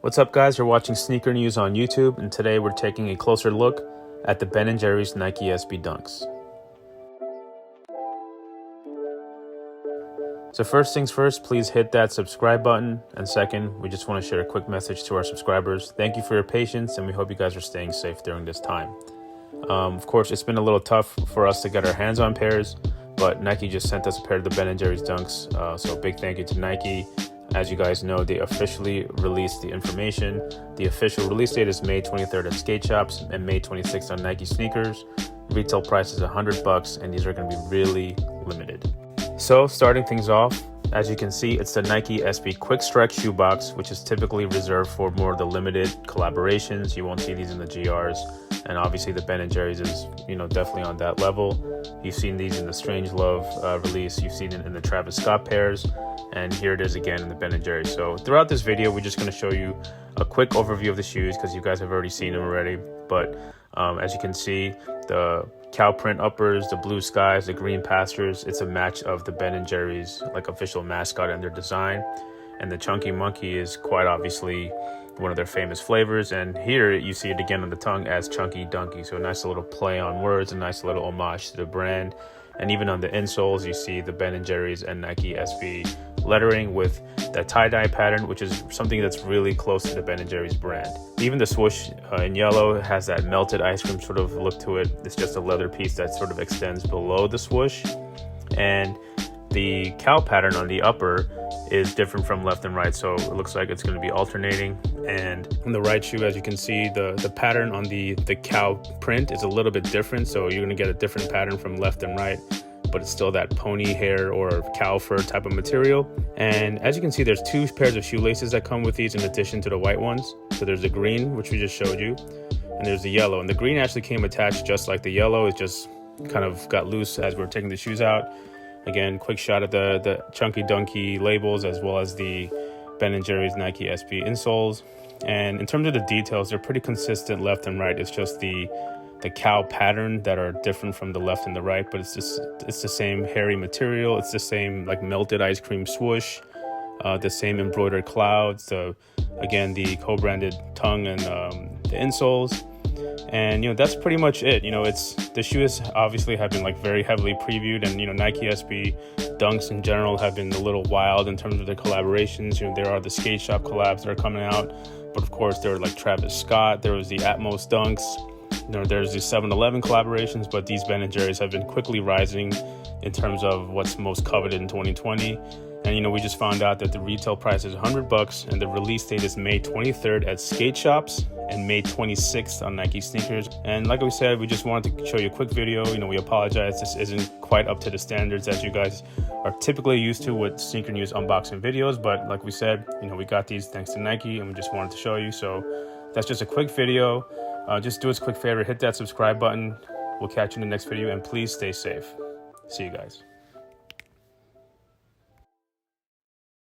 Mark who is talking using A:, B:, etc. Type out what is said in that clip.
A: What's up, guys? You're watching Sneaker News on YouTube, and today we're taking a closer look at the Ben & Jerry's Nike SB Dunks. So first things first, please hit that subscribe button, and second, we just want to share a quick message to our subscribers. Thank you for your patience, and we hope you guys are staying safe during this time. Of course, it's been a little tough for us to get our hands on pairs, but Nike just sent us a pair of the Ben & Jerry's Dunks, so big thank you to Nike. As you guys know, they officially released the information. The official release date is May 23rd at skate shops and May 26th on Nike sneakers. Retail price is $100, and these are going to be really limited. So starting things off, as you can see, it's the Nike SB Quick Strike shoebox, which is typically reserved for more of the limited collaborations. You won't see these in the GRs, and obviously the Ben & Jerry's is, definitely on that level. You've seen these in the Strangelove release. You've seen it in the Travis Scott pairs, and here it is again in the Ben & Jerry's. So throughout this video, we're just going to show you a quick overview of the shoes because you guys have already seen them already. But as you can see, the cow print uppers, the blue skies, the green pastures, it's a match of the Ben & Jerry's official mascot and their design. And the chunky monkey is quite obviously one of their famous flavors, and here you see it again on the tongue as chunky Dunky. So a nice little play on words, a nice little homage to the brand. And even on the insoles, you see the Ben & Jerry's and Nike SB lettering with that tie-dye pattern, which is something that's really close to the Ben & Jerry's brand. Even the swoosh in yellow has that melted ice cream sort of look to it. It's just a leather piece that sort of extends below the swoosh. And the cow pattern on the upper is different from left and right, so it looks like it's going to be alternating. And on the right shoe, as you can see, the pattern on the cow print is a little bit different, so you're going to get a different pattern from left and right, but it's still that pony hair or cow fur type of material. And as you can see, there's two pairs of shoelaces that come with these in addition to the white ones. So there's the green, which we just showed you, and there's the yellow. And the green actually came attached just like the yellow. It just kind of got loose as we were taking the shoes out. Again, quick shot at the chunky Dunky labels as well as the Ben & Jerry's Nike SB insoles. And in terms of the details, they're pretty consistent left and right. It's just the cow pattern that are different from the left and the right, but it's the same hairy material. It's the same melted ice cream swoosh, the same embroidered clouds, again the co-branded tongue and the insoles. And that's pretty much it. The shoes obviously have been very heavily previewed, and Nike SB Dunks in general have been a little wild in terms of their collaborations. There are the skate shop collabs that are coming out, but of course there are Travis Scott, there was the Atmos Dunks, there's the 7-Eleven collaborations, but these Ben & Jerry's have been quickly rising in terms of what's most coveted in 2020. And we just found out that the retail price is $100, and the release date is May 23rd at skate shops and May 26th on Nike sneakers. And like we said, we just wanted to show you a quick video. We apologize, this isn't quite up to the standards that you guys are typically used to with Sneaker News unboxing videos, but like we said, we got these thanks to Nike, and we just wanted to show you. So that's just a quick video. Just do us a quick favor, hit that subscribe button. We'll catch you in the next video, and please stay safe. See you guys.